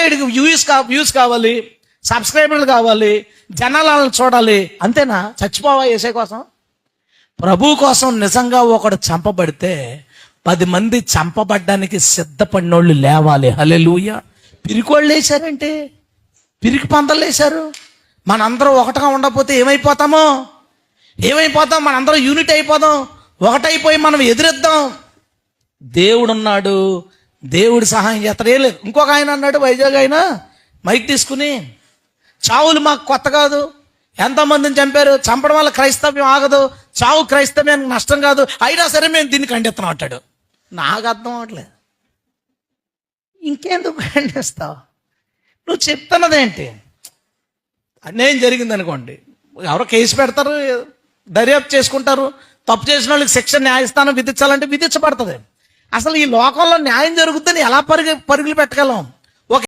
వీడికి వ్యూస్ కావాలి, సబ్స్క్రైబర్లు కావాలి, జనాలను చూడాలి, అంతేనా? చచ్చిపోవా యేసే కోసం? ప్రభు కోసం నిజంగా ఒకడు చంపబడితే 10 మంది చంపబడ్డానికి సిద్ధపడినోళ్ళు లేవాలి. హల్లెలూయా. పిరికోళ్ళు వేశారంటే, పిరికి పందలు వేశారు. మనందరం ఒకటిగా ఉండకపోతే ఏమైపోతాం? మనందరం యూనిట్ అయిపోదాం, ఒకటైపోయి మనం ఎదురెద్దాం. దేవుడున్నాడు, దేవుడి సహాయం చేస్తాడు. ఏం లేదు. ఇంకొక ఆయన అన్నాడు, వైజాగ్ ఆయన మైక్ తీసుకుని, చావులు మాకు కొత్త కాదు, ఎంతోమందిని చంపారు, చంపడం వల్ల క్రైస్తవ్యం ఆగదు, చావు క్రైస్తవ్యానికి నష్టం కాదు, అయినా సరే మేము దీన్ని ఖండిస్తున్నాం అంటాడు. నాకు అర్థం అవ్వట్లేదు. ఇంకెందుకు ఖండిస్తావు? నువ్వు చెప్తున్నదేంటి? అన్యాయం జరిగింది అనుకోండి, ఎవరో కేసు పెడతారు, దర్యాప్తు చేసుకుంటారు, తప్పు చేసిన వాళ్ళకి శిక్ష న్యాయస్థానం విధించాలంటే విధించబడుతుంది. అసలు ఈ లోకంలో న్యాయం జరుగుతుందని ఎలా పరుగులు పెట్టగలం?